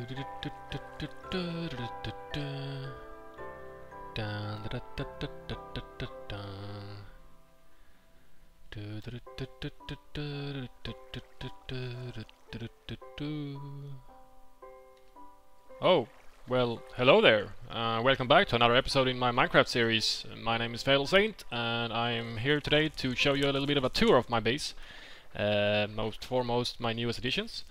Oh, well, hello there. Welcome back to another episode in my Minecraft series. My name is Ep86, and I'm here today to show you a little bit of a tour of my base. Most foremost, my newest additions.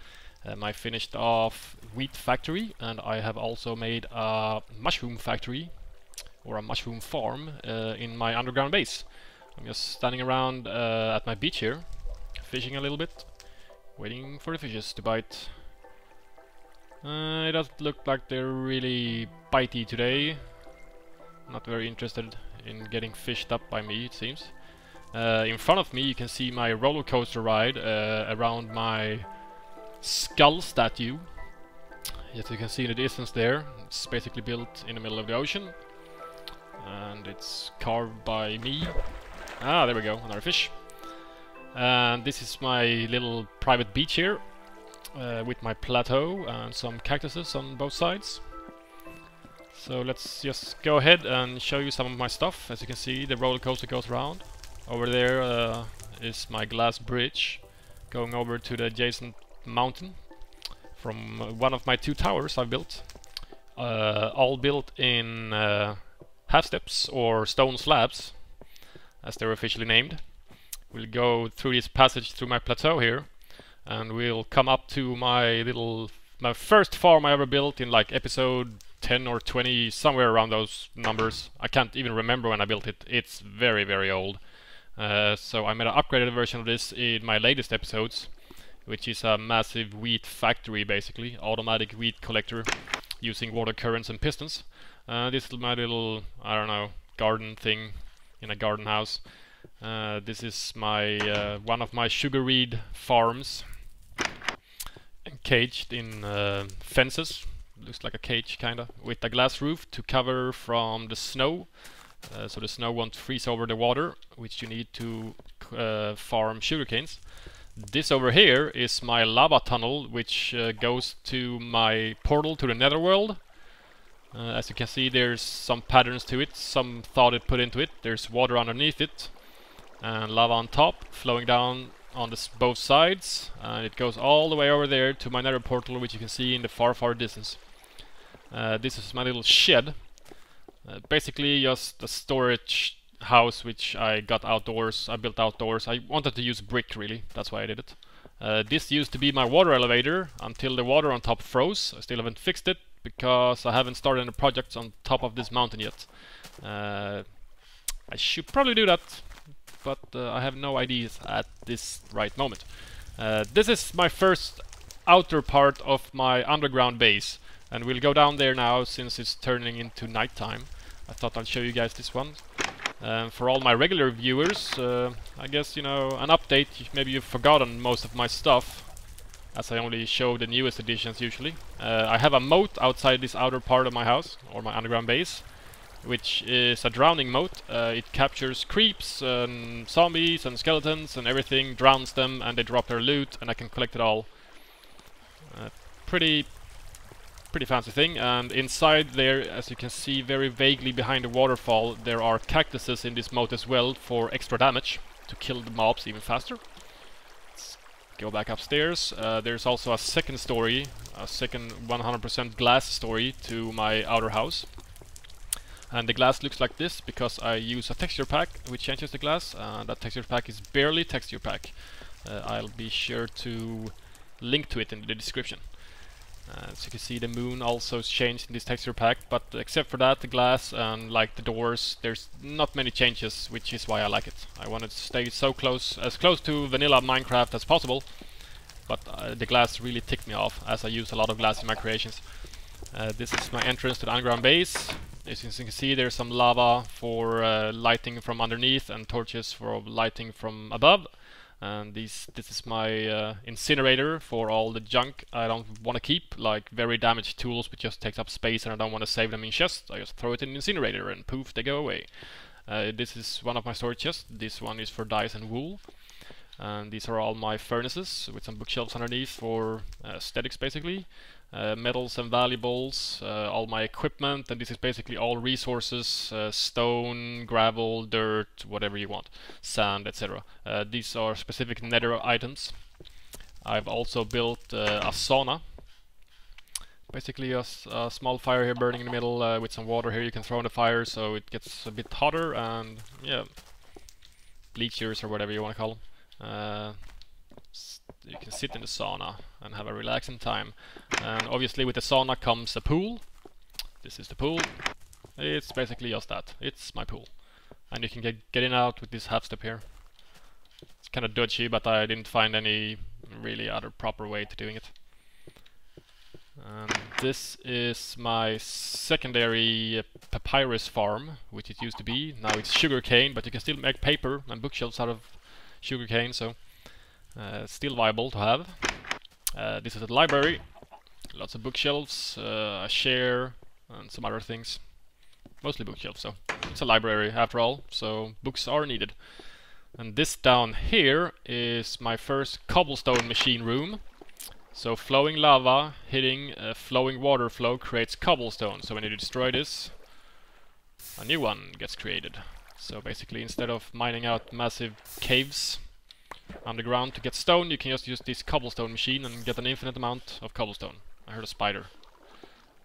My finished off wheat factory, and I have also made a mushroom factory, or a mushroom farm, in my underground base. I'm just standing around at my beach here, fishing a little bit, waiting for the fishes to bite. It doesn't look like they're really bitey today. Not very interested in getting fished up by me, it seems. In front of me you can see my roller coaster ride around my skull statue. As you can see in the distance there, it's basically built in the middle of the ocean. And it's carved by me. Ah, there we go, another fish. And this is my little private beach here. With my plateau and some cactuses on both sides. So let's just go ahead and show you some of my stuff. As you can see, the roller coaster goes around. Over there is my glass bridge going over to the adjacent mountain from one of my two towers I've built. All built in half steps or stone slabs, as they're officially named. We'll go through this passage through my plateau here, and we'll come up to my first farm I ever built in like episode 10 or 20, somewhere around those numbers. I can't even remember when I built it. It's very, very old. So I made an upgraded version of this in my latest episodes, which is a massive wheat factory, basically. Automatic wheat collector using water currents and pistons. This is my little, I don't know, garden thing in a garden house. This is my one of my sugar reed farms, encaged in fences. Looks like a cage kinda, with a glass roof to cover from the snow, so the snow won't freeze over the water, which you need to farm sugarcanes. This over here is my lava tunnel, which goes to my portal to the netherworld. As you can see, there's some patterns to it, some thought it put into it. There's water underneath it and lava on top, flowing down on both sides, and it goes all the way over there to my nether portal, which you can see in the far, far distance. This is my little shed, basically just a storage house which I got outdoors. I built outdoors. I wanted to use brick, really, that's why I did it. This used to be my water elevator until the water on top froze. I still haven't fixed it because I haven't started any projects on top of this mountain yet. I should probably do that, but I have no ideas at this right moment. This is my first outer part of my underground base, and we'll go down there now since it's turning into nighttime. I thought I'd show you guys this one. For all my regular viewers, I guess, you know, an update. Maybe you've forgotten most of my stuff, as I only show the newest editions usually. I have a moat outside this outer part of my house, or my underground base, which is a drowning moat. It captures creeps and zombies and skeletons and everything, drowns them, and they drop their loot, and I can collect it all. Pretty fancy thing. And inside there, as you can see very vaguely behind the waterfall, there are cactuses in this moat as well for extra damage, to kill the mobs even faster. Let's go back upstairs. There's also a second story, a second 100% glass story to my outer house. And the glass looks like this because I use a texture pack which changes the glass. That texture pack is barely texture pack. I'll be sure to link to it in the description. So you can see the moon also is changed in this texture pack, but except for that, the glass and like the doors, there's not many changes, which is why I like it. I wanted to stay so close, as close to vanilla Minecraft as possible, but the glass really ticked me off, as I use a lot of glass in my creations. This is my entrance to the underground base. As you can see, there's some lava for lighting from underneath and torches for lighting from above. And this is my incinerator for all the junk I don't want to keep, like very damaged tools which just takes up space and I don't want to save them in chests. I just throw it in the incinerator and poof, they go away. This is one of my storage chests. This one is for dyes and wool. And these are all my furnaces with some bookshelves underneath for aesthetics basically. Metals and valuables, all my equipment, and this is basically all resources, stone, gravel, dirt, whatever you want, sand, etc. These are specific nether items. I've also built a sauna. Basically a small fire here burning in the middle with some water here you can throw in the fire so it gets a bit hotter, and yeah, bleachers or whatever you want to call them. You can sit in the sauna and have a relaxing time. And obviously with the sauna comes a pool. This is the pool. It's basically just that. It's my pool. And you can get in and out with this half step here. It's kind of dodgy, but I didn't find any really other proper way to doing it. And this is my secondary papyrus farm, which it used to be. Now it's sugarcane, but you can still make paper and bookshelves out of sugarcane, so still viable to have. This is a library, lots of bookshelves, a chair, and some other things. Mostly bookshelves, so it's a library after all, so books are needed. And this down here is my first cobblestone machine room. So flowing lava hitting flowing water flow creates cobblestone. So when you destroy this, a new one gets created. So basically, instead of mining out massive caves underground to get stone, you can just use this cobblestone machine and get an infinite amount of cobblestone. I heard a spider.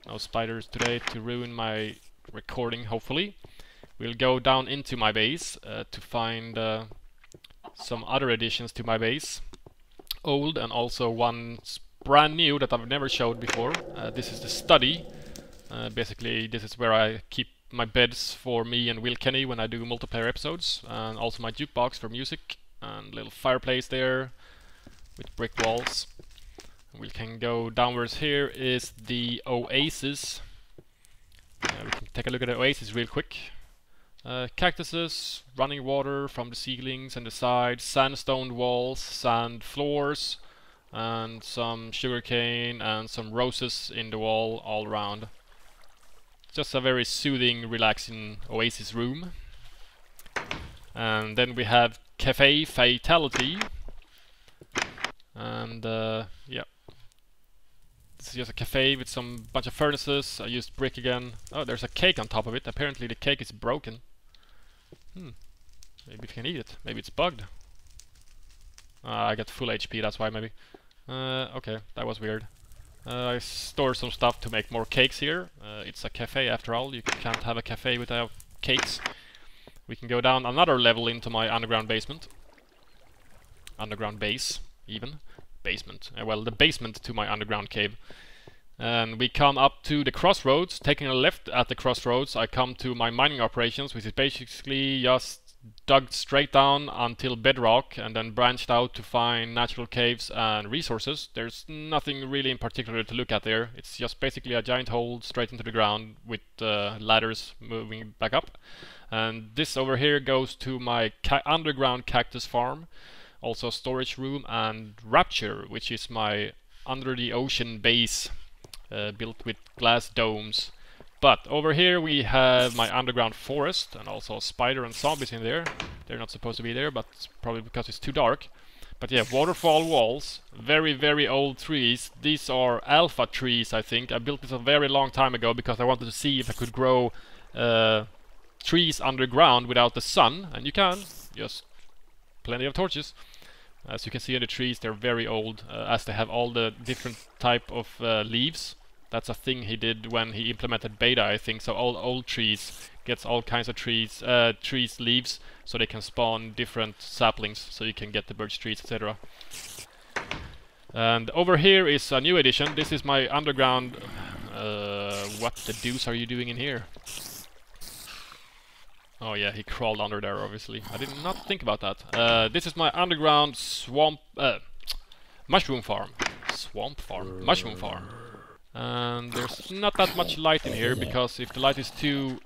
No spiders today to ruin my recording, hopefully. We'll go down into my base to find some other additions to my base. Old and also one brand new that I've never showed before. This is the study. Basically, this is where I keep my beds for me and Will Kenny when I do multiplayer episodes, and also my jukebox for music, and little fireplace there with brick walls. We can go downwards. Here is the oasis. We can take a look at the oasis real quick. Cactuses, running water from the ceilings and the sides, sandstone walls, sand floors, and some sugarcane and some roses in the wall all around. Just a very soothing, relaxing oasis room. And then we have Cafe Fatality. And yeah. This is just a cafe with some bunch of furnaces. I used brick again. Oh, there's a cake on top of it. Apparently the cake is broken. Maybe we can eat it. Maybe it's bugged. I got full HP, that's why maybe. Okay, that was weird. I store some stuff to make more cakes here. It's a cafe after all. You can't have a cafe without cakes. We can go down another level into my underground basement. Underground base, even. Basement. Well, the basement to my underground cave. And we come up to the crossroads. Taking a left at the crossroads, I come to my mining operations, which is basically just dug straight down until bedrock and then branched out to find natural caves and resources. There's nothing really in particular to look at there. It's just basically a giant hole straight into the ground with ladders moving back up. And this over here goes to my underground cactus farm. Also storage room, and Rapture, which is my under the ocean base built with glass domes. But over here we have my underground forest, and also a spider and zombies in there. They're not supposed to be there, but it's probably because it's too dark. But yeah, waterfall walls, very, very old trees. These are alpha trees, I think. I built this a very long time ago because I wanted to see if I could grow trees underground without the sun, and you can. Just plenty of torches. As you can see in the trees, they're very old, as they have all the different type of leaves. That's a thing he did when he implemented beta, I think. So all old trees gets all kinds of trees leaves, so they can spawn different saplings, so you can get the birch trees, etc. And over here is a new addition. This is my underground. What the deuce are you doing in here? Oh yeah, he crawled under there, obviously. I did not think about that. This is my underground mushroom farm. Mushroom farm. And there's not that much light in here, because if the light is too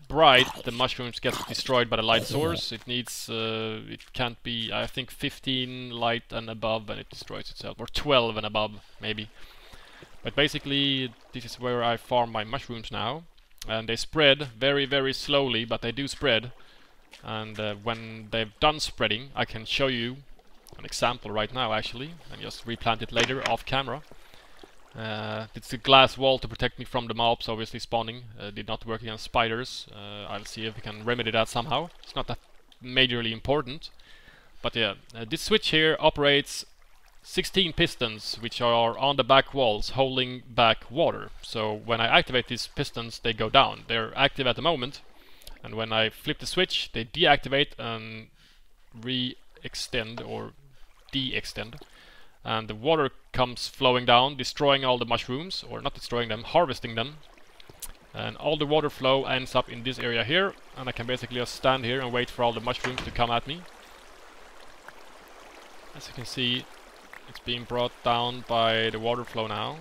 bright, the mushrooms get destroyed by the light source. It needs, it can't be, I think 15 light and above and it destroys itself. Or 12 and above, maybe. But basically, this is where I farm my mushrooms now. And they spread very, very slowly, but they do spread. And when they've done spreading, I can show you an example right now actually, and just replant it later off camera. It's a glass wall to protect me from the mobs obviously spawning. Did not work against spiders. I'll see if we can remedy that somehow. It's not that majorly important. But yeah, this switch here operates 16 pistons which are on the back walls holding back water. So when I activate these pistons they go down. They're active at the moment, and when I flip the switch they deactivate and re-extend or de-extend, and the water comes flowing down, destroying all the mushrooms, or not destroying them, harvesting them, and all the water flow ends up in this area here, and I can basically just stand here and wait for all the mushrooms to come at me. As you can see, it's being brought down by the water flow now.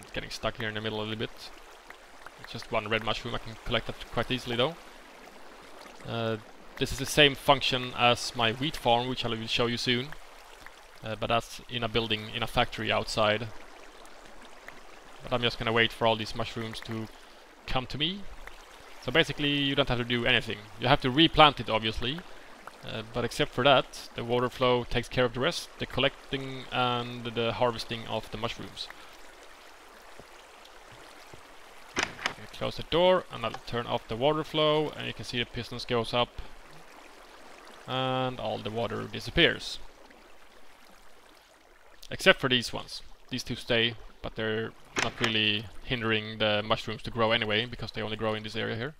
It's getting stuck here in the middle a little bit. It's just one red mushroom, I can collect that quite easily though. This is the same function as my wheat farm, which I will show you soon. But that's in a building, in a factory outside. But I'm just gonna wait for all these mushrooms to come to me. So basically you don't have to do anything. You have to replant it obviously. But except for that, the water flow takes care of the rest, the collecting and the harvesting of the mushrooms. Close the door and I'll turn off the water flow, and you can see the pistons goes up and all the water disappears. Except for these ones. These two stay, but they're not really hindering the mushrooms to grow anyway, because they only grow in this area here.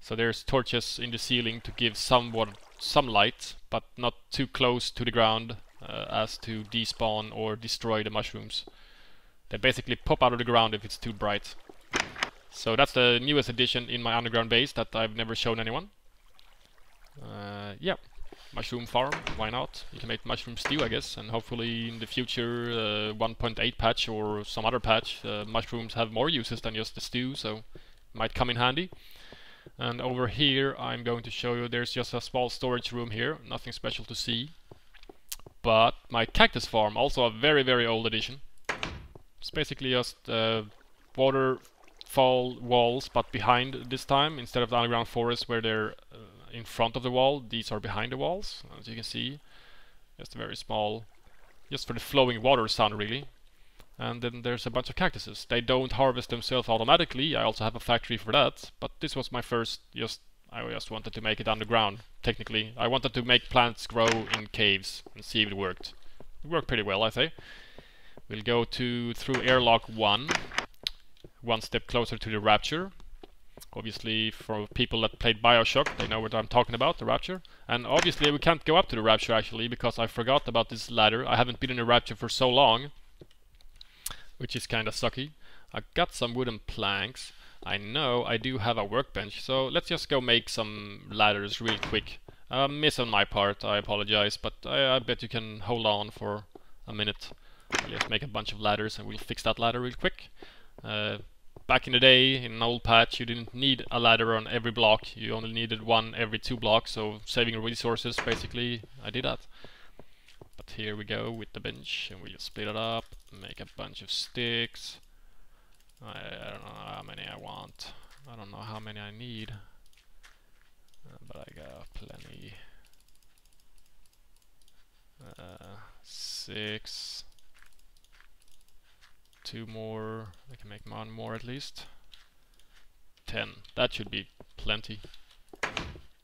So there's torches in the ceiling to give some light, but not too close to the ground as to despawn or destroy the mushrooms. They basically pop out of the ground if it's too bright. So that's the newest addition in my underground base that I've never shown anyone. Yeah. Mushroom farm, why not? You can make mushroom stew, I guess, and hopefully in the future 1.8 patch or some other patch mushrooms have more uses than just the stew, so it might come in handy. And over here I'm going to show you there's just a small storage room here, nothing special to see. But my cactus farm, also a very old addition. It's basically just waterfall walls, but behind this time, instead of the underground forest where they're in front of the wall, these are behind the walls, as you can see. Just very small, just for the flowing water sound really. And then there's a bunch of cactuses. They don't harvest themselves automatically, I also have a factory for that, but this was my first, I just wanted to make it underground, technically. I wanted to make plants grow in caves and see if it worked. It worked pretty well, I say. We'll go through airlock 1, one step closer to the Rapture. Obviously, for people that played Bioshock, they know what I'm talking about, the Rapture. And obviously we can't go up to the Rapture actually, because I forgot about this ladder. I haven't been in the Rapture for so long, which is kinda sucky. I got some wooden planks. I know I do have a workbench, so let's just go make some ladders real quick. A miss on my part, I apologize, but I bet you can hold on for a minute. I'll just make a bunch of ladders and we'll fix that ladder real quick. Back in the day, in an old patch, you didn't need a ladder on every block. You only needed one every 2 blocks, so saving resources, basically, I did that. But here we go with the bench, and we just split it up, make a bunch of sticks. I don't know how many I want. I don't know how many I need. But I got plenty. 6. 2 more. I can make 1 more at least. 10. That should be plenty.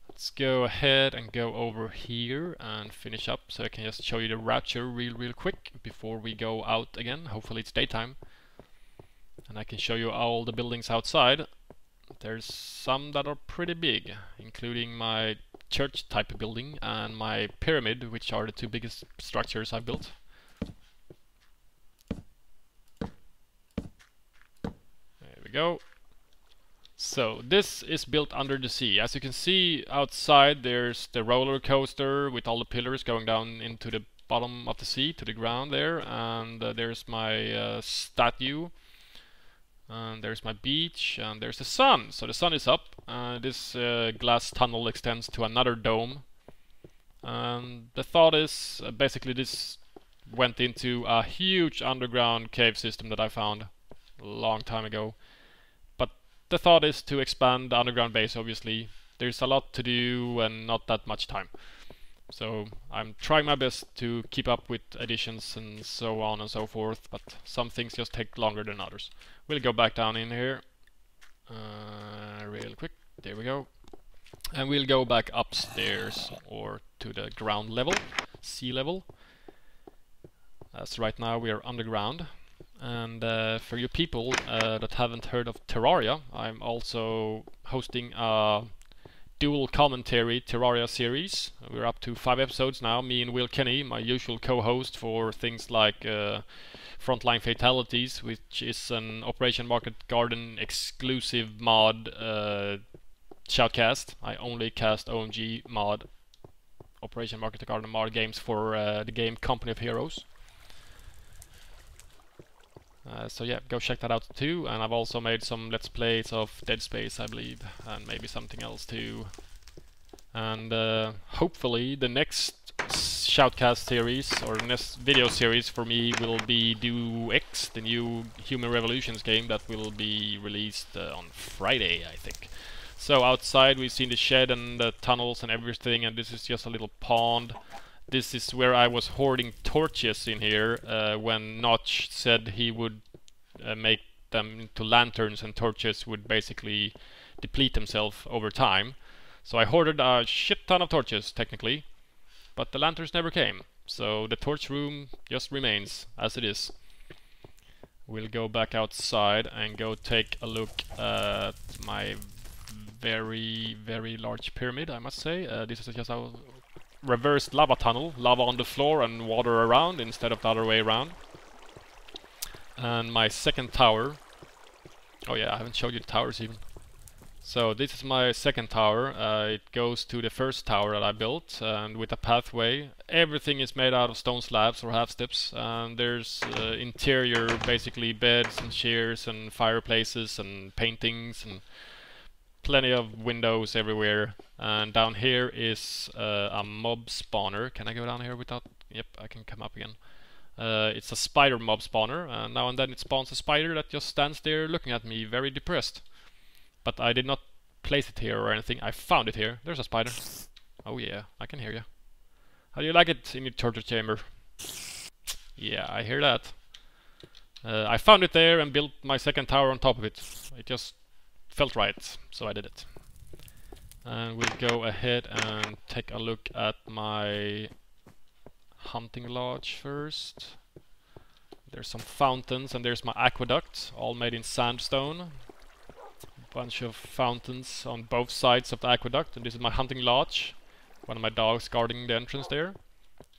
Let's go ahead and go over here and finish up, so I can just show you the Rapture real quick before we go out again. Hopefully it's daytime. And I can show you all the buildings outside. There's some that are pretty big, including my church type of building and my pyramid, which are the 2 biggest structures I've built. There we go. So this is built under the sea. As you can see outside, there's the roller coaster with all the pillars going down into the bottom of the sea to the ground there, and there's my statue, and there's my beach, and there's the sun. So the sun is up. This glass tunnel extends to another dome, and the thought is basically this went into a huge underground cave system that I found a long time ago. The thought is to expand the underground base, obviously. There's a lot to do and not that much time. So I'm trying my best to keep up with additions and so on and so forth, but some things just take longer than others. We'll go back down in here real quick. There we go. And we'll go back upstairs or to the ground level, sea level. As right now we are underground. And for you people that haven't heard of Terraria, I'm also hosting a dual commentary Terraria series. We're up to 5 episodes now, me and Will Kenny, my usual co-host for things like Frontline Fatalities, which is an Operation Market Garden exclusive mod shoutcast. I only cast OMG mod, Operation Market Garden mod games for the game Company of Heroes. So yeah, go check that out too, and I've also made some Let's Plays of Dead Space, I believe, and maybe something else too. And hopefully the next shoutcast series, or next video series for me, will be Do X, the new Human Revolutions game that will be released on Friday, I think. So outside we've seen the shed and the tunnels and everything, and this is just a little pond. This is where I was hoarding torches in here when Notch said he would make them into lanterns, and torches would basically deplete themselves over time. So I hoarded a shit ton of torches, technically, but the lanterns never came. So the torch room just remains as it is. We'll go back outside and go take a look at my very, very large pyramid, I must say. This is just a reversed lava tunnel, lava on the floor and water around instead of the other way around. And my second tower. Oh yeah, I haven't showed you the towers even. So this is my second tower. It goes to the first tower that I built, and with a pathway. Everything is made out of stone slabs or half steps, and there's interior, basically beds and chairs and fireplaces and paintings and plenty of windows everywhere. And down here is a mob spawner. Can I go down here without... Yep, I can come up again. It's a spider mob spawner, and now and then it spawns a spider that just stands there looking at me, very depressed. But I did not place it here or anything. I found it here. There's a spider. Oh yeah, I can hear you. How do you like it in your torture chamber? Yeah, I hear that. I found it there and built my second tower on top of it. It just felt right, so I did it. And we'll go ahead and take a look at my hunting lodge first. There's some fountains and there's my aqueduct, all made in sandstone. Bunch of fountains on both sides of the aqueduct, and this is my hunting lodge. One of my dogs guarding the entrance there.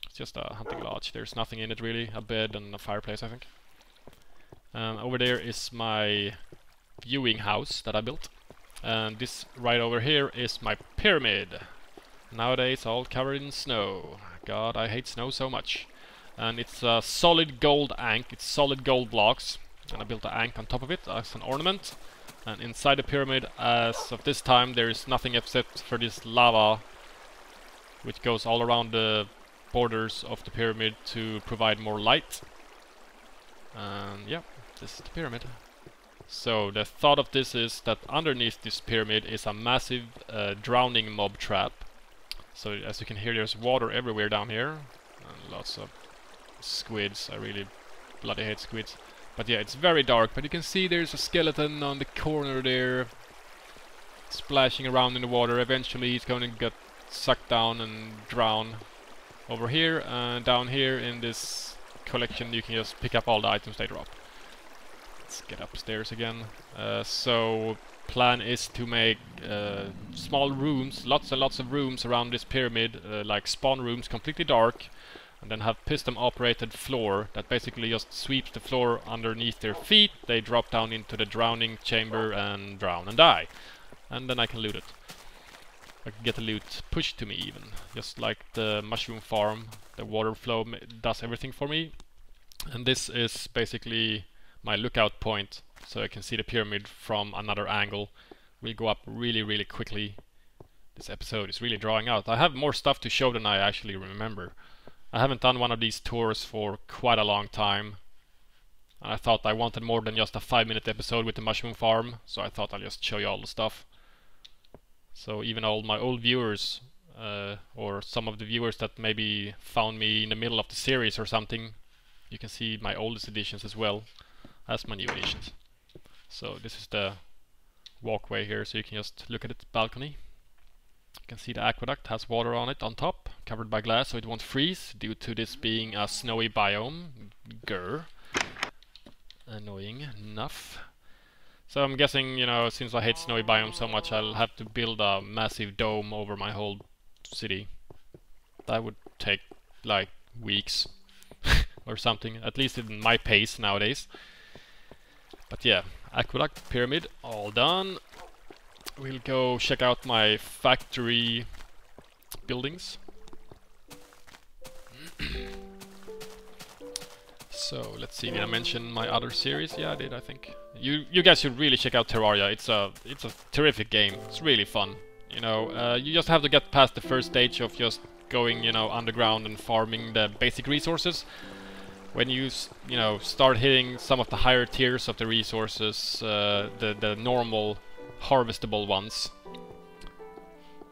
It's just a hunting lodge, there's nothing in it really, a bed and a fireplace I think. And over there is my viewing house that I built. And this right over here is my pyramid. Nowadays all covered in snow. God, I hate snow so much. And it's a solid gold ankh, it's solid gold blocks. And I built an ankh on top of it as an ornament. And inside the pyramid, as of this time, there is nothing except for this lava, which goes all around the borders of the pyramid to provide more light. And yeah, this is the pyramid. So the thought of this is that underneath this pyramid is a massive drowning mob trap. So as you can hear, there's water everywhere down here, and lots of squids. I really bloody hate squids. But yeah, it's very dark, but you can see there's a skeleton on the corner there, splashing around in the water. Eventually he's going to get sucked down and drown. Over here and down here in this collection you can just pick up all the items they drop. Let's get upstairs again. So plan is to make small rooms, lots and lots of rooms around this pyramid, like spawn rooms, completely dark. And then have piston operated floor that basically just sweeps the floor underneath their feet. They drop down into the drowning chamber and drown and die. And then I can loot it. I can get the loot pushed to me even. Just like the mushroom farm. The water flow does everything for me. And this is basically my lookout point. So I can see the pyramid from another angle. We'll go up really, really quickly. This episode is really drawing out. I have more stuff to show than I actually remember. I haven't done one of these tours for quite a long time. And I thought I wanted more than just a 5-minute episode with the mushroom farm, so I thought I'll just show you all the stuff. So even all my old viewers or some of the viewers that maybe found me in the middle of the series or something, you can see my oldest editions as well as my new editions. So this is the walkway here, so you can just look at the balcony. You can see the aqueduct has water on it on top, covered by glass, so it won't freeze due to this being a snowy biome. Grr. Annoying enough. So I'm guessing, you know, since I hate snowy biomes so much, I'll have to build a massive dome over my whole city. That would take like weeks or something, at least in my pace nowadays. But yeah, aqueduct, pyramid, all done. We'll go check out my factory buildings. So let's see, did I mention my other series? Yeah, I did, I think. You guys should really check out Terraria. It's a terrific game. It's really fun. You know, you just have to get past the first stage of just going, you know, underground and farming the basic resources. When you know, start hitting some of the higher tiers of the resources, the normal harvestable ones,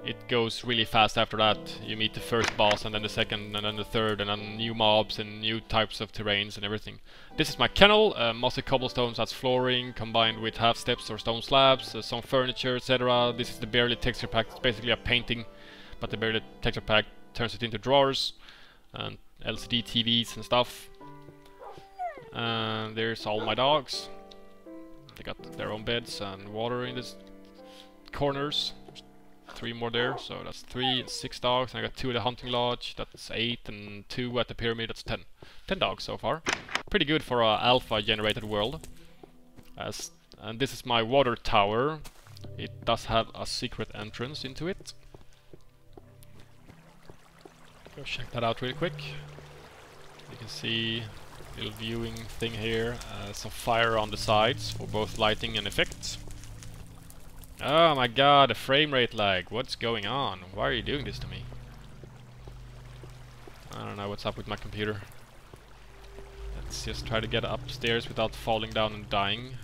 it goes really fast after that. You meet the first boss, and then the second, and then the third, and then new mobs and new types of terrains and everything. This is my kennel, mossy cobblestones as flooring, combined with half steps or stone slabs, some furniture, etc. This is the barely texture pack. It's basically a painting, but the barely texture pack turns it into drawers and LCD TVs and stuff. And there's all my dogs. They got their own beds and water in the corners. 3 more there, so that's 3 and 6 dogs, and I got 2 at the hunting lodge, that's 8, and 2 at the pyramid, that's 10. 10 dogs so far. Pretty good for a alpha generated world. And this is my water tower. It does have a secret entrance into it. Go check that out really quick. You can see a little viewing thing here, some fire on the sides for both lighting and effects. Oh my god, the frame rate lag. What's going on? Why are you doing this to me? I don't know what's up with my computer. Let's just try to get upstairs without falling down and dying.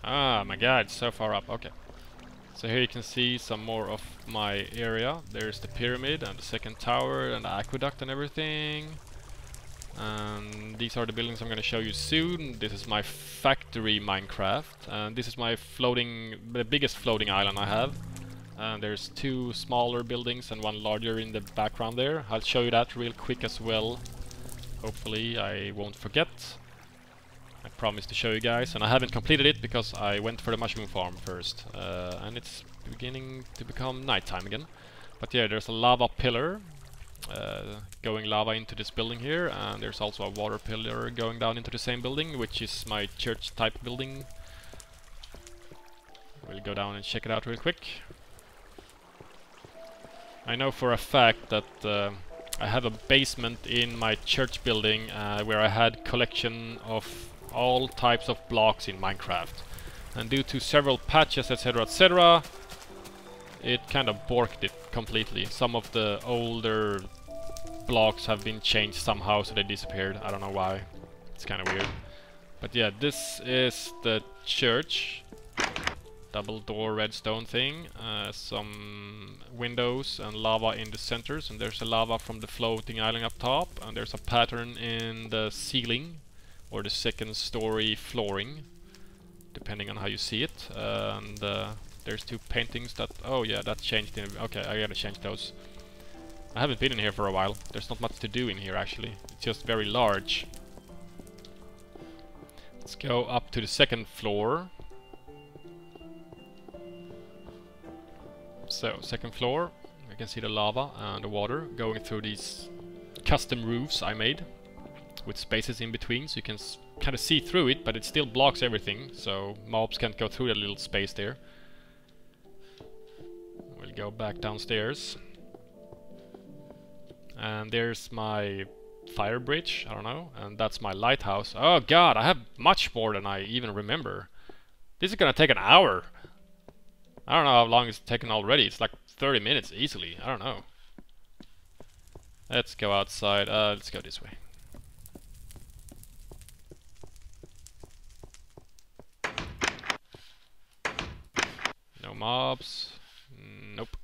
Ah my god, it's so far up. Okay. So here you can see some more of my area. There's the pyramid and the second tower and the aqueduct and everything. And these are the buildings I'm going to show you soon. This is my factory Minecraft, and this is my the biggest floating island I have. And there's 2 smaller buildings and 1 larger in the background there. I'll show you that real quick as well. Hopefully I won't forget. I promise to show you guys, and I haven't completed it because I went for the mushroom farm first. And it's beginning to become nighttime again. But yeah, there's a lava pillar. Going lava into this building here, and there's also a water pillar going down into the same building, which is my church type building. We'll go down and check it out real quick. I know for a fact that I have a basement in my church building where I had collection of all types of blocks in Minecraft, and due to several patches, etc, etc, it kind of borked it completely. Some of the older blocks have been changed somehow, so they disappeared. I don't know why. It's kind of weird. But yeah, this is the church. Double door redstone thing. Some windows and lava in the centers, and there's a lava from the floating island up top, and there's a pattern in the ceiling or the second story flooring, depending on how you see it. And there's 2 paintings that... oh yeah, that changed. Okay, I gotta change those. I haven't been in here for a while. There's not much to do in here actually. It's just very large. Let's go up to the second floor. So, second floor. You can see the lava and the water going through these custom roofs I made, with spaces in between, so you can kind of see through it, but it still blocks everything, so mobs can't go through that little space there. We'll go back downstairs. And there's my fire bridge, I don't know, and that's my lighthouse. Oh god, I have much more than I even remember. This is gonna take an hour. I don't know how long it's taken already. It's like 30 minutes easily. I don't know. Let's go outside. Let's go this way. No mobs. Nope.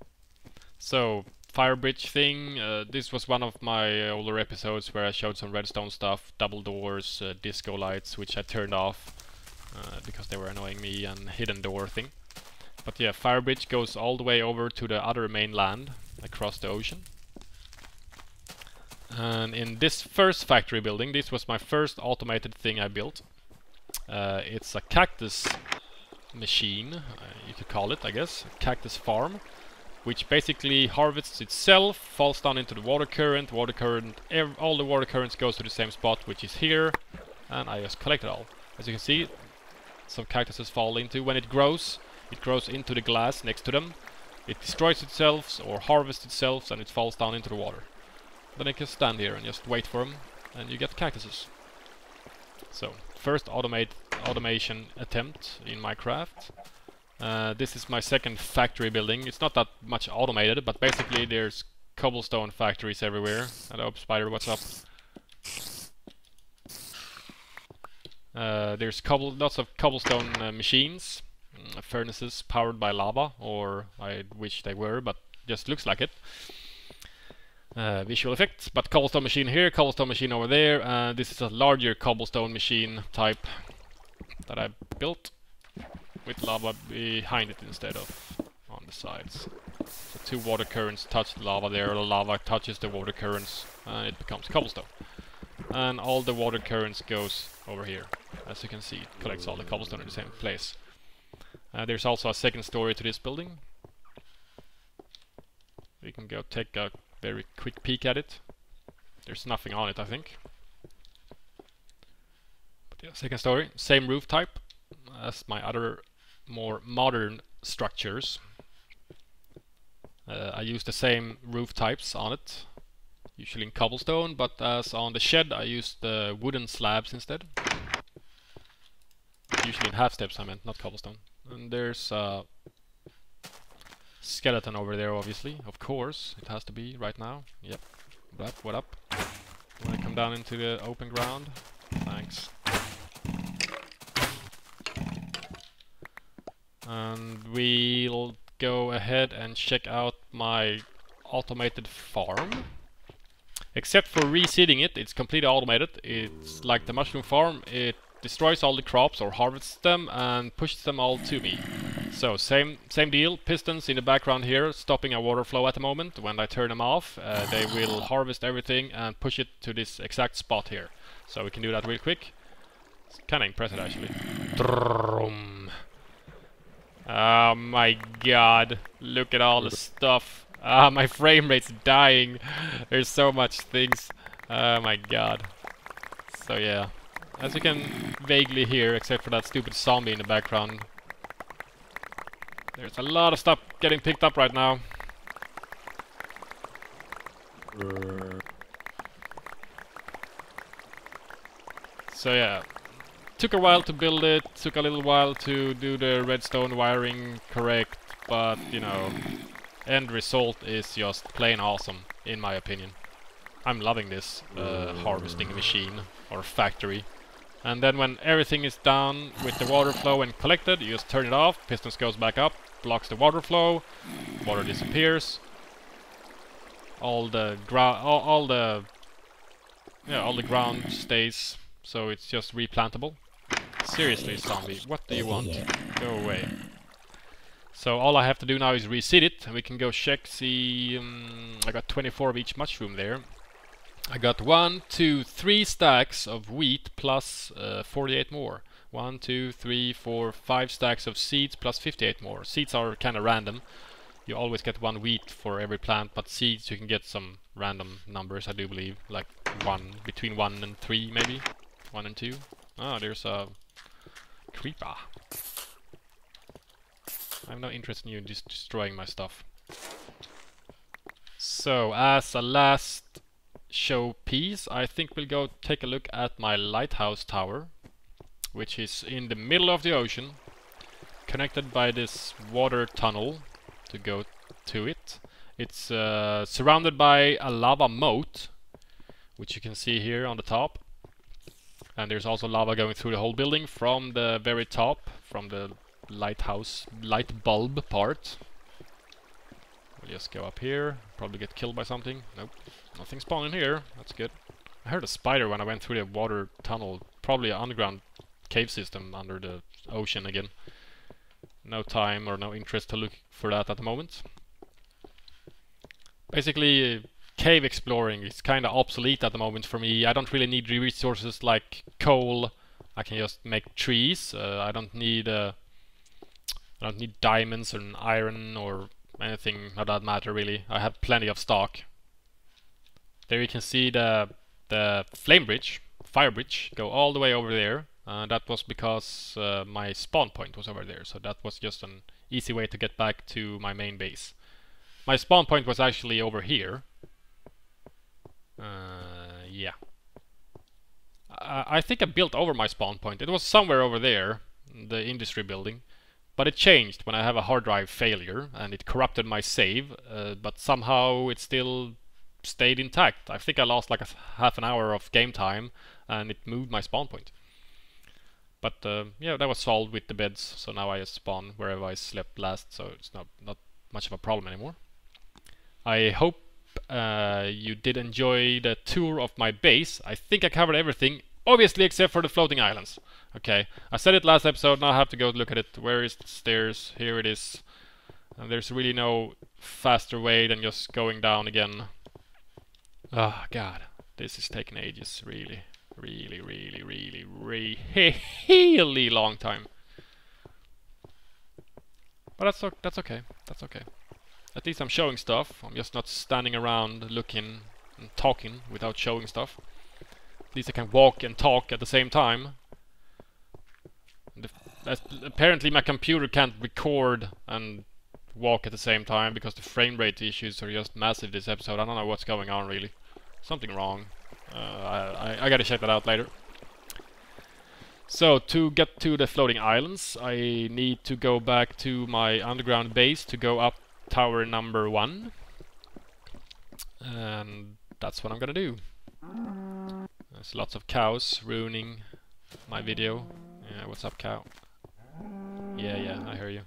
So, fire bridge thing, this was one of my older episodes where I showed some redstone stuff, double doors, disco lights, which I turned off because they were annoying me, and hidden door thing. But yeah, fire bridge goes all the way over to the other mainland, across the ocean. And in this first factory building, this was my first automated thing I built. It's a cactus machine, you could call it, I guess, a cactus farm, which basically harvests itself, falls down into the water current, all the water currents goes to the same spot, which is here, and I just collect it all. As you can see, some cactuses fall into, when it grows into the glass next to them, it destroys itself or harvests itself, and it falls down into the water. Then I can stand here and just wait for them, and you get cactuses. So, first automation attempt in Minecraft. This is my second factory building. It's not that much automated, but basically there's cobblestone factories everywhere. Hello, spider, what's up? There's lots of cobblestone machines, furnaces powered by lava, or I wish they were, but just looks like it. Visual effects, but cobblestone machine here, cobblestone machine over there. This is a larger cobblestone machine type that I built with lava behind it instead of on the sides. So two water currents touch the lava there, the lava touches the water currents, and it becomes cobblestone. And all the water currents goes over here. As you can see, it collects all the cobblestone in the same place. There's also a second story to this building. We can go take a very quick peek at it. There's nothing on it, I think. But yeah, second story, same roof type as my other more modern structures. I use the same roof types on it, usually in cobblestone, but as on the shed I used the wooden slabs instead. Usually in half steps I meant, not cobblestone. And there's a skeleton over there, obviously, of course, it has to be right now. Yep. What up? Wanna come down into the open ground? Thanks. And we'll go ahead and check out my automated farm. Except for reseeding it, it's completely automated. It's like the mushroom farm, it destroys all the crops or harvests them and pushes them all to me. So same deal, pistons in the background here, stopping a water flow at the moment. When I turn them off, they will harvest everything and push it to this exact spot here. So we can do that real quick. It's kinda impressive actually. Oh my god, look at all the stuff. My frame rate's dying. There's so much things. Oh my god. So yeah, as you can vaguely hear, except for that stupid zombie in the background, there's a lot of stuff getting picked up right now. So yeah, took a while to build it, took a little while to do the redstone wiring correct, but you know, end result is just plain awesome, in my opinion. I'm loving this harvesting machine, or factory. And then when everything is done with the water flow and collected, you just turn it off, pistons goes back up, blocks the water flow, water disappears. All the ground stays, so it's just replantable. Seriously, zombie, what do you want? Go away. So all I have to do now is reseed it, and we can go check, see, I got 24 of each mushroom there. I got 1, 2, 3 stacks of wheat plus 48 more. 1, 2, 3, 4, 5 stacks of seeds plus 58 more. Seeds are kind of random. You always get 1 wheat for every plant, but seeds you can get some random numbers, I do believe. Like between 1 and 3 maybe. 1 and 2. Ah, there's a creeper. I have no interest in you just destroying my stuff. So, as a last showpiece, I think we'll go take a look at my lighthouse tower, which is in the middle of the ocean, connected by this water tunnel to go to it. It's surrounded by a lava moat, which you can see here on the top. And there's also lava going through the whole building from the very top, from the lighthouse, light bulb part. I'll just go up here, probably get killed by something. Nope, nothing spawning here, that's good. I heard a spider when I went through the water tunnel, probably an underground cave system under the ocean again. No time or no interest to look for that at the moment. Basically, cave exploring is kinda obsolete at the moment for me. I don't really need resources like coal. I can just make trees. I don't need diamonds or iron or anything of that matter really. I have plenty of stock. There you can see the flame bridge, fire bridge, go all the way over there. That was because my spawn point was over there, so that was just an easy way to get back to my main base. My spawn point was actually over here. Yeah. I think I built over my spawn point. It was somewhere over there, the industry building. But it changed when I have a hard drive failure and it corrupted my save, but somehow it still stayed intact. I think I lost like half an hour of game time and it moved my spawn point. But yeah, that was solved with the beds, so now I just spawn wherever I slept last, so it's not much of a problem anymore. I hope you did enjoy the tour of my base. I think I covered everything, obviously except for the floating islands. Okay, I said it last episode, now I have to go look at it. Where is the stairs? Here it is. And there's really no faster way than just going down again. Oh god, this is taking ages, really. Really long time. But that's okay, that's okay. At least I'm showing stuff, I'm just not standing around looking and talking without showing stuff. At least I can walk and talk at the same time. Apparently my computer can't record and walk at the same time because the frame rate issues are just massive this episode. I don't know what's going on really. Something wrong. I gotta check that out later. So to get to the floating islands I need to go back to my underground base to go up tower number 1. And that's what I'm gonna do. There's lots of cows ruining my video. Yeah, what's up, cow? Yeah, I hear you.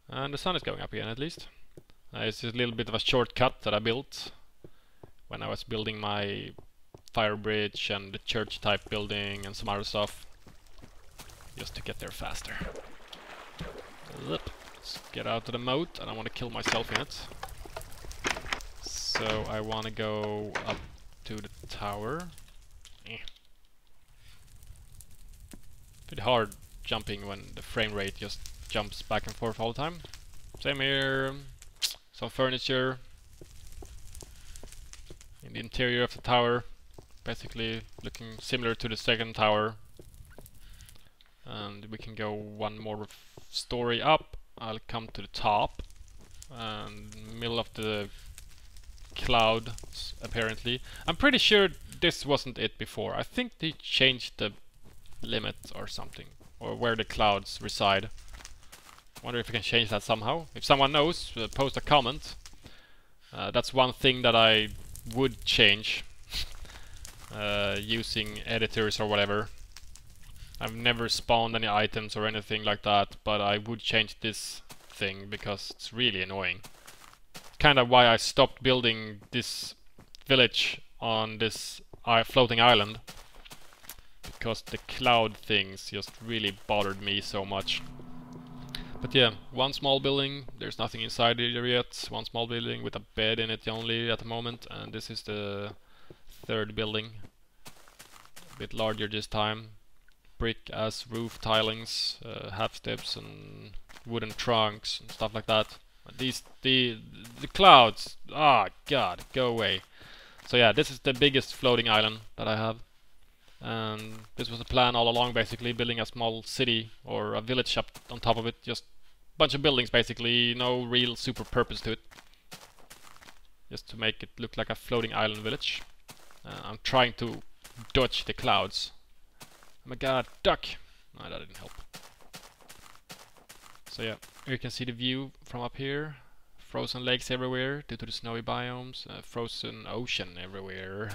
And the sun is going up again at least. It's just a little bit of a shortcut that I built when I was building my fire bridge and the church type building and some other stuff. Just to get there faster. Let's get out of the moat. I don't want to kill myself in it. So I want to go up to the tower. Bit hard jumping when the frame rate just jumps back and forth all the time. Same here. Some furniture in the interior of the tower, basically looking similar to the second tower. And we can go one more story up. I'll come to the top and middle of the cloud apparently. I'm pretty sure this wasn't it before. I think they changed the limit or something, or where the clouds reside. Wonder if we can change that somehow. If someone knows, post a comment. That's one thing that I would change using editors or whatever. I've never spawned any items or anything like that, but I would change this thing because it's really annoying. Kind of why I stopped building this village on this floating island. Because the cloud things just really bothered me so much. But yeah, one small building, there's nothing inside here yet. One small building with a bed in it only at the moment, and this is the third building. A bit larger this time. Brick as roof tilings, half steps and wooden trunks and stuff like that. The clouds, god, go away. So yeah, this is the biggest floating island that I have. And this was the plan all along, basically, building a small city or a village up on top of it. Just a bunch of buildings, basically, no real super purpose to it. Just to make it look like a floating island village. I'm trying to dodge the clouds. Oh my god, duck! No, that didn't help. So yeah, you can see the view from up here. Frozen lakes everywhere due to the snowy biomes. Frozen ocean everywhere.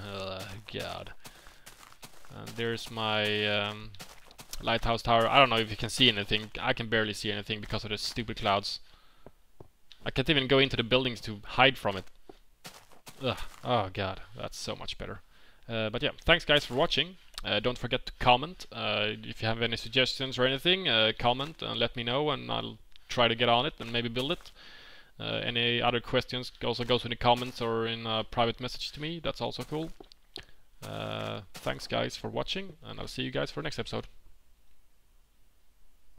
God. And there's my lighthouse tower. I don't know if you can see anything. I can barely see anything because of the stupid clouds. I can't even go into the buildings to hide from it. Ugh. Oh god, that's so much better. But yeah, thanks guys for watching. Don't forget to comment. If you have any suggestions or anything, comment and let me know, and I'll try to get on it and maybe build it. Any other questions also goes in the comments or in a private message to me. That's also cool. Thanks guys for watching, and I'll see you guys for next episode.